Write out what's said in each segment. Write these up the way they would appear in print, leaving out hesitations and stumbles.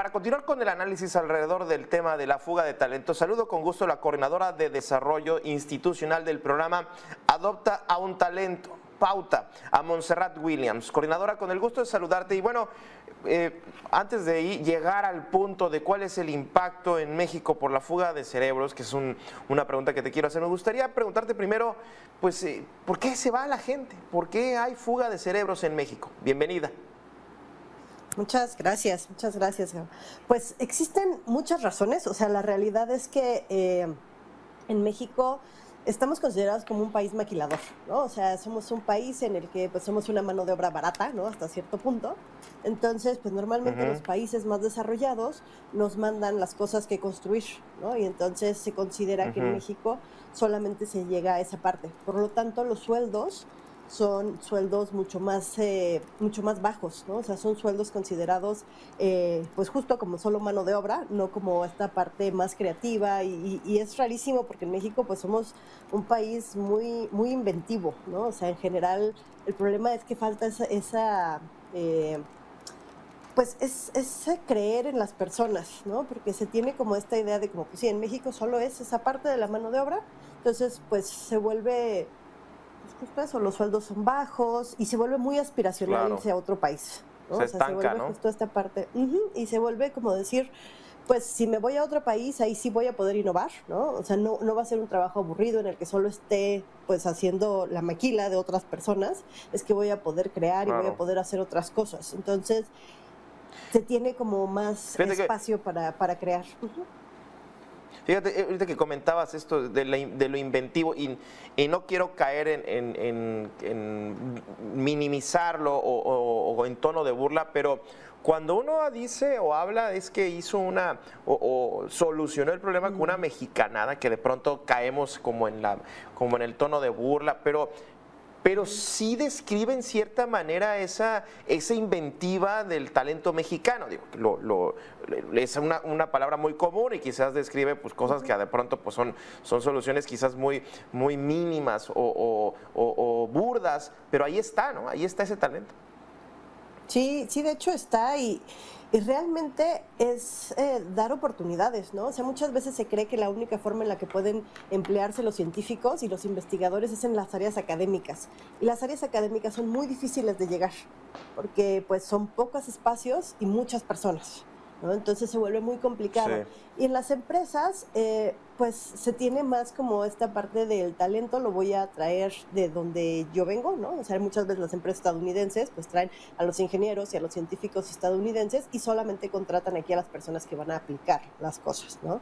para continuar con el análisis alrededor del tema de la fuga de talento, saludo con gusto a la coordinadora de desarrollo institucional del programa Adopta a un Talento, Pauta, a Montserrat Williams. Coordinadora, con el gusto de saludarte. Y bueno, antes de llegar al punto de cuál es el impacto en México por la fuga de cerebros, que es una pregunta que te quiero hacer, me gustaría preguntarte primero, pues, ¿por qué se va la gente? ¿Por qué hay fuga de cerebros en México? Bienvenida. Muchas gracias, muchas gracias. Pues existen muchas razones, o sea, la realidad es que en México estamos considerados como un país maquilador, ¿no? O sea, somos un país en el que pues somos una mano de obra barata, ¿no? Hasta cierto punto. Entonces, pues normalmente los países más desarrollados nos mandan las cosas que construir, ¿no? Y entonces se considera que en México solamente se llega a esa parte. Por lo tanto, los sueldos son sueldos mucho más bajos, ¿no? O sea, son sueldos considerados pues justo como solo mano de obra, no como esta parte más creativa y es rarísimo porque en México pues somos un país muy inventivo, ¿no? O sea, en general el problema es que falta pues es creer en las personas, ¿no? Porque se tiene como esta idea de como, pues sí, en México solo es esa parte de la mano de obra, entonces pues se vuelve justo eso, los sueldos son bajos y se vuelve muy aspiracional irse a otro país, ¿no? Se estanca, se vuelve ¿no? justo esta parte, y se vuelve como decir, pues si me voy a otro país, ahí sí voy a poder innovar, ¿no? O sea, no va a ser un trabajo aburrido en el que solo esté pues haciendo la maquila de otras personas, es que voy a poder crear y voy a poder hacer otras cosas. Entonces, se tiene como más espacio para crear. Fíjate, ahorita que comentabas esto de lo inventivo y no quiero caer en minimizarlo o en tono de burla, pero cuando uno dice o habla es que hizo o solucionó el problema con una mexicanada, que de pronto caemos como en el tono de burla, pero sí describe en cierta manera esa inventiva del talento mexicano. Digo, es una palabra muy común y quizás describe pues cosas que de pronto pues son soluciones quizás muy mínimas o burdas, pero ahí está, ¿no? Ahí está ese talento. Sí, de hecho está y realmente es dar oportunidades, ¿no? O sea, muchas veces se cree que la única forma en la que pueden emplearse los científicos y los investigadores es en las áreas académicas. Y las áreas académicas son muy difíciles de llegar porque pues son pocos espacios y muchas personas, ¿no? Entonces se vuelve muy complicado. Sí. Y en las empresas, pues se tiene más como esta parte del talento, lo voy a traer de donde yo vengo, ¿no? O sea, muchas veces las empresas estadounidenses pues traen a los ingenieros y a los científicos estadounidenses y solamente contratan aquí a las personas que van a aplicar las cosas, ¿no?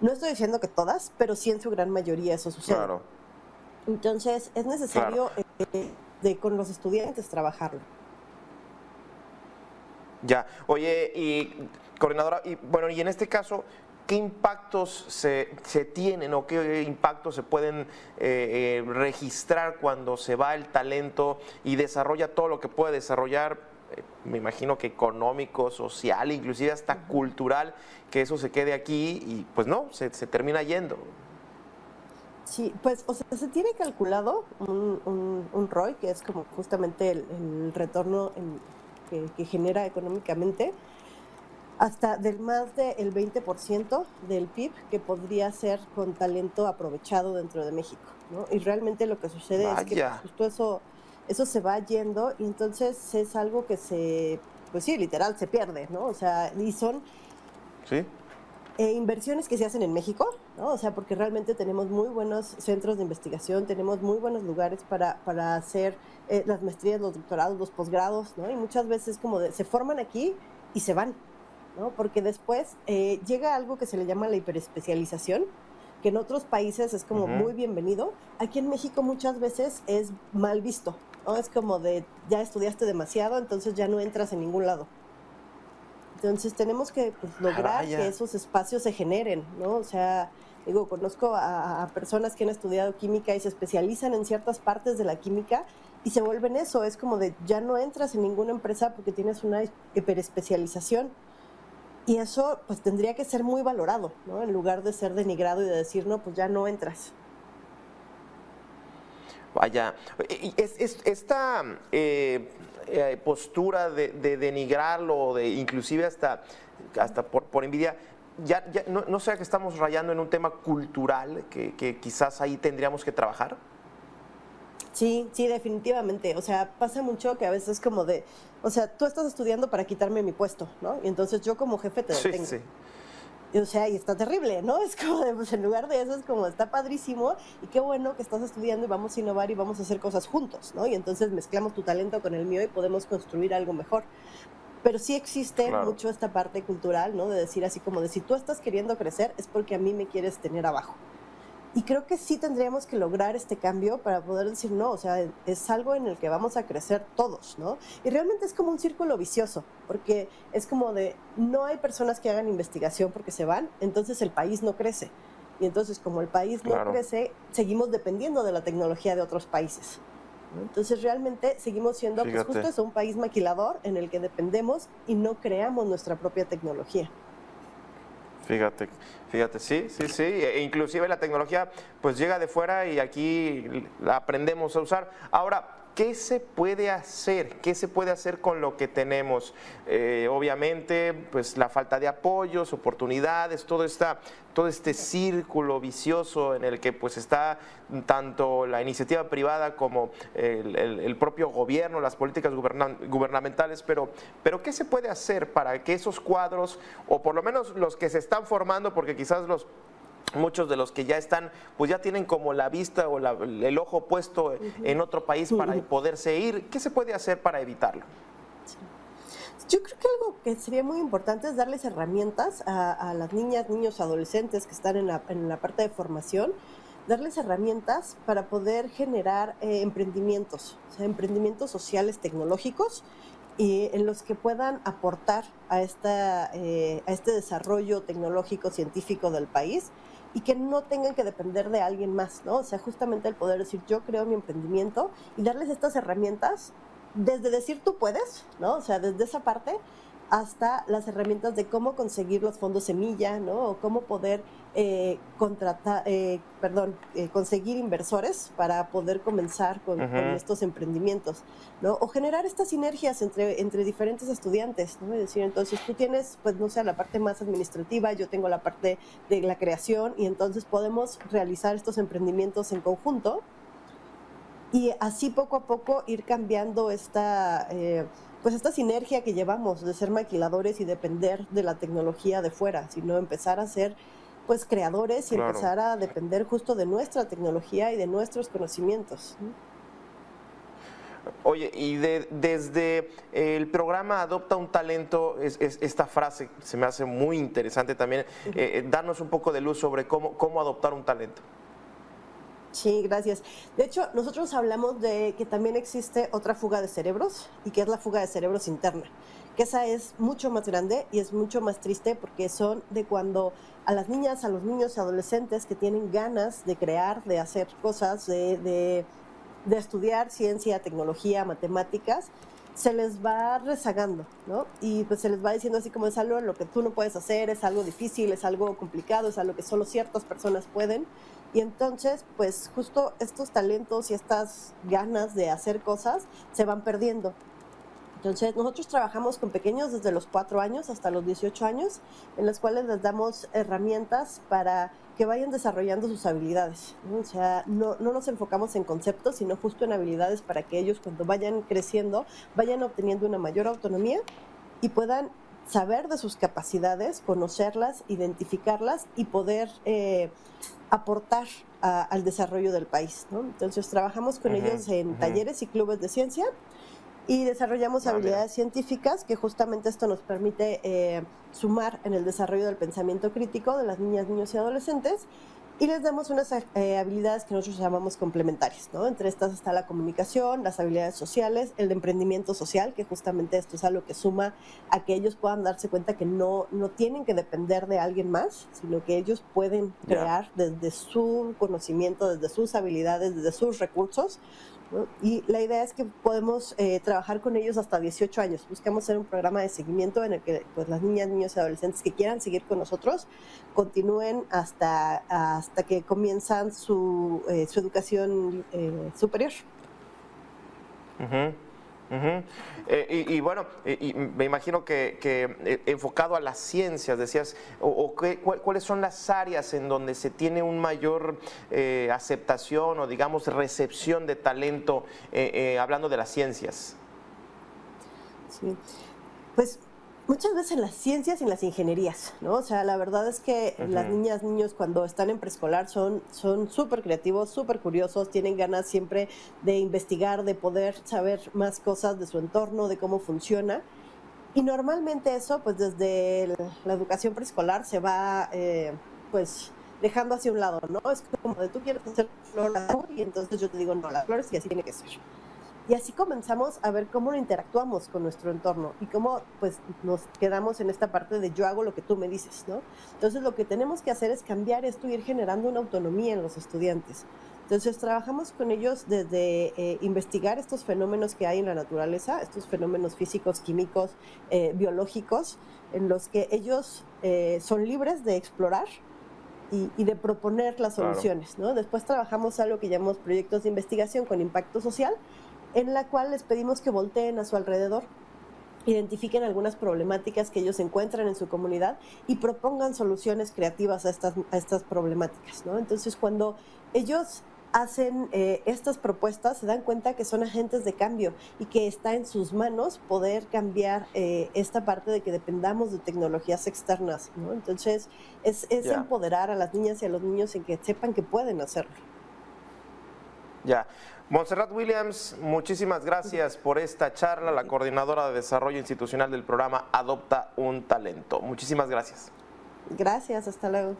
No estoy diciendo que todas, pero sí en su gran mayoría eso sucede. Claro. Entonces es necesario con los estudiantes trabajarlo. Ya, oye, y coordinadora, y en este caso, ¿qué impactos se tienen o qué impactos se pueden registrar cuando se va el talento y desarrolla todo lo que puede desarrollar? Me imagino que económico, social, inclusive hasta cultural, que eso se quede aquí y pues no, se termina yendo. Sí, pues, o sea, se tiene calculado un ROI, que es como justamente el retorno que genera económicamente, hasta del más del 20% del PIB que podría ser con talento aprovechado dentro de México, ¿no? Y realmente lo que sucede es que pues, justo eso se va yendo y entonces es algo que pues sí, literal, se pierde, ¿no? O sea, y son inversiones que se hacen en México, ¿no? O sea, porque realmente tenemos muy buenos centros de investigación, tenemos muy buenos lugares para hacer las maestrías, los doctorados, los posgrados, ¿no? Y muchas veces se forman aquí y se van, ¿no? Porque después llega algo que se le llama la hiperespecialización, que en otros países es como muy bienvenido. Aquí en México muchas veces es mal visto, ¿no? Es como de, ya estudiaste demasiado, entonces ya no entras en ningún lado. Entonces tenemos que pues, lograr que esos espacios se generen, ¿no? O sea, digo, conozco a personas que han estudiado química y se especializan en ciertas partes de la química y se vuelven eso, es como de ya no entras en ninguna empresa porque tienes una hiperespecialización. Y eso pues tendría que ser muy valorado, ¿no? En lugar de ser denigrado y de decir, no, pues ya no entras. Vaya, esta postura de denigrarlo, de inclusive hasta por envidia, ya no sea que estamos rayando en un tema cultural que quizás ahí tendríamos que trabajar. Sí, sí, definitivamente. O sea, pasa mucho que a veces es como de, o sea, tú estás estudiando para quitarme mi puesto, ¿no? Y entonces yo como jefe te detengo. Sí, sí. Y, o sea, y está terrible, ¿no? Es como de, pues en lugar de eso es como, está padrísimo y qué bueno que estás estudiando y vamos a innovar y vamos a hacer cosas juntos, ¿no? Y entonces mezclamos tu talento con el mío y podemos construir algo mejor. Pero sí existe mucho esta parte cultural, ¿no? De decir así como de, si tú estás queriendo crecer es porque a mí me quieres tener abajo. Y creo que sí tendríamos que lograr este cambio para poder decir no, o sea, es algo en el que vamos a crecer todos, ¿no? Y realmente es como un círculo vicioso, porque es como de, no hay personas que hagan investigación porque se van, entonces el país no crece. Y entonces como el país no crece, seguimos dependiendo de la tecnología de otros países, ¿no? Entonces realmente seguimos siendo pues, justo eso, un país maquilador en el que dependemos y no creamos nuestra propia tecnología. Fíjate, sí. Inclusive la tecnología pues llega de fuera y aquí la aprendemos a usar. Ahora, ¿qué se puede hacer? ¿Qué se puede hacer con lo que tenemos? Obviamente, pues la falta de apoyos, oportunidades, todo este círculo vicioso en el que pues está tanto la iniciativa privada como el propio gobierno, las políticas gubernamentales, pero ¿qué se puede hacer para que esos cuadros, o por lo menos los que se están formando, porque quizás muchos de los que ya están, pues ya tienen como la vista o el ojo puesto en otro país para poderse ir? ¿Qué se puede hacer para evitarlo? Sí. Yo creo que algo que sería muy importante es darles herramientas a las niñas, niños, adolescentes que están en la parte de formación, darles herramientas para poder generar emprendimientos, o sea, emprendimientos sociales tecnológicos, y en los que puedan aportar a este desarrollo tecnológico científico del país y que no tengan que depender de alguien más, ¿no? O sea, justamente el poder decir, yo creo mi emprendimiento y darles estas herramientas, desde decir tú puedes, ¿no? O sea, desde esa parte hasta las herramientas de cómo conseguir los fondos semilla, ¿no? O cómo poder conseguir inversores para poder comenzar con estos emprendimientos, ¿no? O generar estas sinergias entre diferentes estudiantes, ¿no? Es decir, entonces tú tienes, pues no sé, la parte más administrativa, yo tengo la parte de la creación y entonces podemos realizar estos emprendimientos en conjunto y así poco a poco ir cambiando esta sinergia que llevamos de ser maquiladores y depender de la tecnología de fuera, sino empezar a ser pues creadores y empezar a depender justo de nuestra tecnología y de nuestros conocimientos. Oye, y desde el programa Adopta un Talento, esta frase se me hace muy interesante también, darnos un poco de luz sobre cómo adoptar un talento. Sí, gracias. De hecho, nosotros hablamos de que también existe otra fuga de cerebros y que es la fuga de cerebros interna, que esa es mucho más grande y es mucho más triste porque son de cuando a las niñas, a los niños y adolescentes que tienen ganas de crear, de hacer cosas, de estudiar ciencia, tecnología, matemáticas, se les va rezagando, ¿no? Y pues se les va diciendo así como es algo en lo que tú no puedes hacer, es algo difícil, es algo complicado, es algo que solo ciertas personas pueden. Y entonces, pues justo estos talentos y estas ganas de hacer cosas se van perdiendo. Entonces, nosotros trabajamos con pequeños desde los 4 años hasta los 18 años, en los cuales les damos herramientas para que vayan desarrollando sus habilidades, ¿no? O sea, no nos enfocamos en conceptos, sino justo en habilidades para que ellos cuando vayan creciendo, vayan obteniendo una mayor autonomía y puedan saber de sus capacidades, conocerlas, identificarlas y poder aportar al desarrollo del país, ¿no? Entonces, trabajamos con ellos en talleres y clubes de ciencia y desarrollamos habilidades científicas que justamente esto nos permite sumar en el desarrollo del pensamiento crítico de las niñas, niños y adolescentes y les damos unas habilidades que nosotros llamamos complementarias, ¿no? Entre estas está la comunicación, las habilidades sociales, el de emprendimiento social, que justamente esto es algo que suma a que ellos puedan darse cuenta que no tienen que depender de alguien más, sino que ellos pueden crear desde su conocimiento, desde sus habilidades, desde sus recursos, ¿no? Y la idea es que podemos trabajar con ellos hasta 18 años. Buscamos hacer un programa de seguimiento en el que pues, las niñas, niños y adolescentes que quieran seguir con nosotros continúen hasta que comienzan su educación superior. Uh-huh. Uh-huh. Y bueno, me imagino que enfocado a las ciencias, decías, ¿cuáles son las áreas en donde se tiene un mayor aceptación o digamos recepción de talento, hablando de las ciencias? Sí, pues muchas veces en las ciencias y en las ingenierías, ¿no? O sea, la verdad es que las niñas, niños cuando están en preescolar son súper creativos, súper curiosos, tienen ganas siempre de investigar, de poder saber más cosas de su entorno, de cómo funciona. Y normalmente eso, pues desde la educación preescolar se va, pues, dejando hacia un lado, ¿no? Es como de tú quieres hacer flor y entonces yo te digo, no, las flores y así tiene que ser. Y así comenzamos a ver cómo interactuamos con nuestro entorno y cómo pues nos quedamos en esta parte de yo hago lo que tú me dices, ¿no? Entonces lo que tenemos que hacer es cambiar esto y ir generando una autonomía en los estudiantes. Entonces trabajamos con ellos desde investigar estos fenómenos que hay en la naturaleza, estos fenómenos físicos, químicos, biológicos, en los que ellos son libres de explorar y de proponer las soluciones, ¿no? Después trabajamos algo que llamamos proyectos de investigación con impacto social, en la cual les pedimos que volteen a su alrededor, identifiquen algunas problemáticas que ellos encuentran en su comunidad y propongan soluciones creativas a estas problemáticas, ¿no? Entonces, cuando ellos hacen estas propuestas, se dan cuenta que son agentes de cambio y que está en sus manos poder cambiar esta parte de que dependamos de tecnologías externas, ¿no? Entonces, es empoderar a las niñas y a los niños en que sepan que pueden hacerlo. Ya. Montserrat Williams, muchísimas gracias por esta charla, la coordinadora de desarrollo institucional del programa Adopta un Talento. Muchísimas gracias. Gracias, hasta luego.